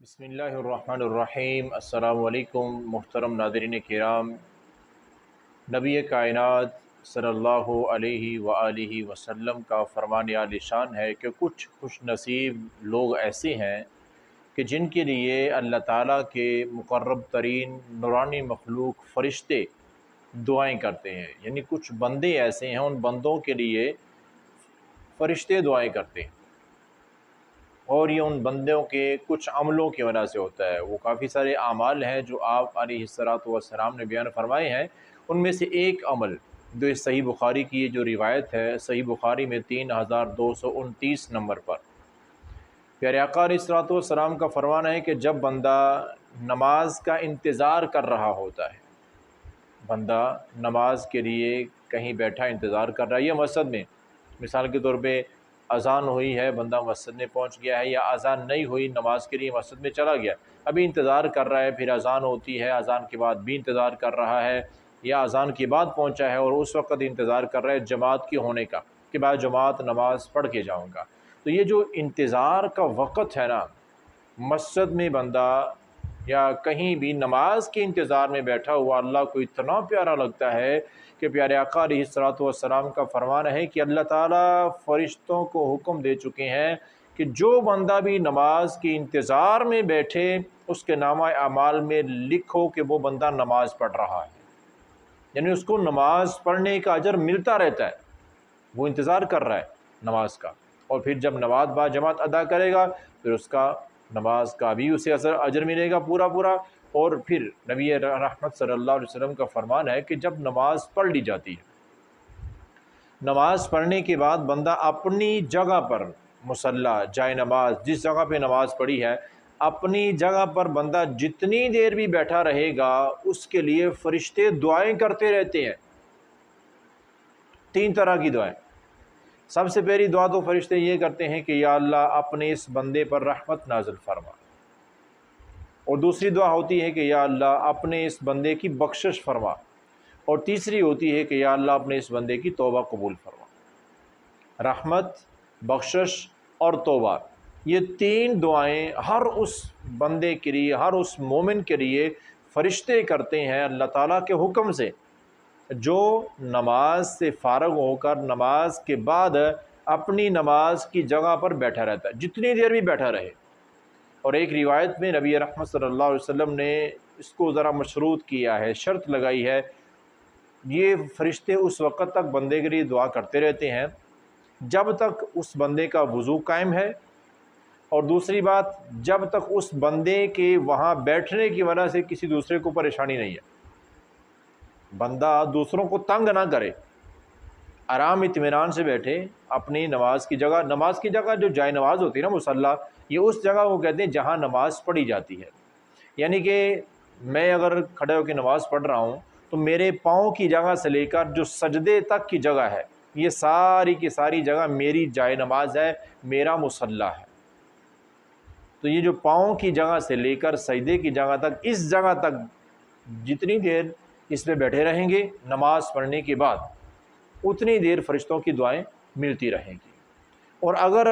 بسم اللہ الرحمن الرحیم۔ السلام علیکم محترم ناظرین کرام۔ نبی کائنات صلی اللہ علیہ وآلہ وسلم کا فرمان عالی شان ہے کہ کچھ خوش نصیب لوگ ایسے ہیں کہ جن کے لیے اللہ تعالیٰ کے مقرب ترین نورانی مخلوق فرشتے دعائیں کرتے ہیں، یعنی کچھ بندے ایسے ہیں، ان بندوں کے لیے فرشتے دعائیں کرتے ہیں، اور یہ ان بندوں کے کچھ عملوں کی وجہ سے ہوتا ہے۔ وہ کافی سارے اعمال ہیں جو آپ علیہ الصلوۃ والسلام نے بیان فرمائے ہیں، ان میں سے ایک عمل جو اس صحیح بخاری کی جو روایت ہے، صحیح بخاری میں 3229 نمبر پر پیارے آقا علیہ الصلوۃ والسلام کا فرمان ہے کہ جب بندہ نماز کا انتظار کر رہا ہوتا ہے، بندہ نماز کے لیے کہیں بیٹھا انتظار کر رہا ہے، یا مسجد میں مثال کے طور پہ اذان ہوئی ہے، بندہ مسجد میں پہنچ گیا ہے، یا اذان نہیں ہوئی، نماز کے لیے مسجد میں چلا گیا، ابھی انتظار کر رہا ہے، پھر اذان ہوتی ہے، اذان کے بعد بھی انتظار کر رہا ہے، یا اذان کے بعد پہنچا ہے اور اس وقت انتظار کر رہا ہے جماعت کے ہونے کا کہ بعد جماعت نماز پڑھ کے جاؤں گا۔ تو یہ جو انتظار کا وقت ہے نا، مسجد میں بندہ یا کہیں بھی نماز کے انتظار میں بیٹھا ہوا اللہ کو اتنا پیارا لگتا ہے کہ پیارے آقا علیہ الصلوۃ والسلام کا فرمان ہے کہ اللہ تعالیٰ فرشتوں کو حکم دے چکے ہیں کہ جو بندہ بھی نماز کے انتظار میں بیٹھے اس کے نامہ اعمال میں لکھو کہ وہ بندہ نماز پڑھ رہا ہے، یعنی اس کو نماز پڑھنے کا اجر ملتا رہتا ہے، وہ انتظار کر رہا ہے نماز کا، اور پھر جب نماز با جماعت ادا کرے گا پھر اس کا نماز کا بھی اسے اجر ملے گا پورا پورا۔ اور پھر نبی رحمت صلی اللہ علیہ وسلم کا فرمان ہے کہ جب نماز پڑھ لی جاتی ہے، نماز پڑھنے کے بعد بندہ اپنی جگہ پر مصلی جائے نماز جس جگہ پہ نماز پڑھی ہے، اپنی جگہ پر بندہ جتنی دیر بھی بیٹھا رہے گا اس کے لیے فرشتے دعائیں کرتے رہتے ہیں، 3 طرح کی دعائیں۔ سب سے پہلی دعا تو فرشتے یہ کرتے ہیں کہ یا اللہ اپنے اس بندے پر رحمت نازل فرما، اور دوسری دعا ہوتی ہے کہ یا اللہ اپنے اس بندے کی بخشش فرما، اور تیسری ہوتی ہے کہ یا اللہ اپنے اس بندے کی توبہ قبول فرما۔ رحمت، بخشش اور توبہ، یہ 3 دعائیں ہر اس بندے کے لیے، ہر اس مومن کے لیے فرشتے کرتے ہیں اللہ تعالیٰ کے حکم سے، جو نماز سے فارغ ہو کر نماز کے بعد اپنی نماز کی جگہ پر بیٹھا رہتا ہے، جتنی دیر بھی بیٹھا رہے۔ اور ایک روایت میں نبی رحمت صلی اللہ علیہ وسلم نے اس کو ذرا مشروط کیا ہے، شرط لگائی ہے، یہ فرشتے اس وقت تک بندے کے لیے دعا کرتے رہتے ہیں جب تک اس بندے کا وضو قائم ہے، اور دوسری بات جب تک اس بندے کے وہاں بیٹھنے کی وجہ سے کسی دوسرے کو پریشانی نہیں ہے، بندہ دوسروں کو تنگ نہ کرے، آرام اطمینان سے بیٹھے اپنی نماز کی جگہ جو جائے نماز ہوتی ہے نا مصلی، یہ اس جگہ کو کہتے ہیں جہاں نماز پڑھی جاتی ہے، یعنی کہ میں اگر کھڑے ہو کے نماز پڑھ رہا ہوں تو میرے پاؤں کی جگہ سے لے کر جو سجدے تک کی جگہ ہے، یہ ساری کی ساری جگہ میری جائے نماز ہے، میرا مصلی ہے۔ تو یہ جو پاؤں کی جگہ سے لے کر سجدے کی جگہ تک، اس جگہ تک جتنی دیر اس پہ بیٹھے رہیں گے نماز پڑھنے کے بعد اتنی دیر فرشتوں کی دعائیں ملتی رہیں گی، اور اگر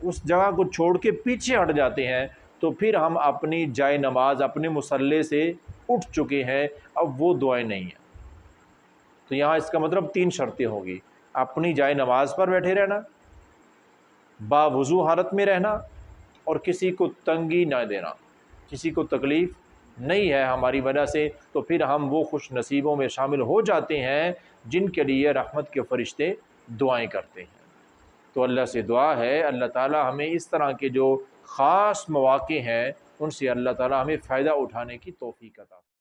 اس جگہ کو چھوڑ کے پیچھے ہٹ جاتے ہیں تو پھر ہم اپنی جائے نماز اپنے مصلی سے اٹھ چکے ہیں، اب وہ دعائیں نہیں ہیں۔ تو یہاں اس کا مطلب 3 شرطیں ہوگی: اپنی جائے نماز پر بیٹھے رہنا، باوضو حالت میں رہنا، اور کسی کو تنگی نہ دینا، کسی کو تکلیف نہیں ہے ہماری وجہ سے، تو پھر ہم وہ خوش نصیبوں میں شامل ہو جاتے ہیں جن کے لیے رحمت کے فرشتے دعائیں کرتے ہیں۔ تو اللہ سے دعا ہے اللہ تعالیٰ ہمیں اس طرح کے جو خاص مواقع ہیں ان سے اللہ تعالیٰ ہمیں فائدہ اٹھانے کی توفیق عطا فرمائے۔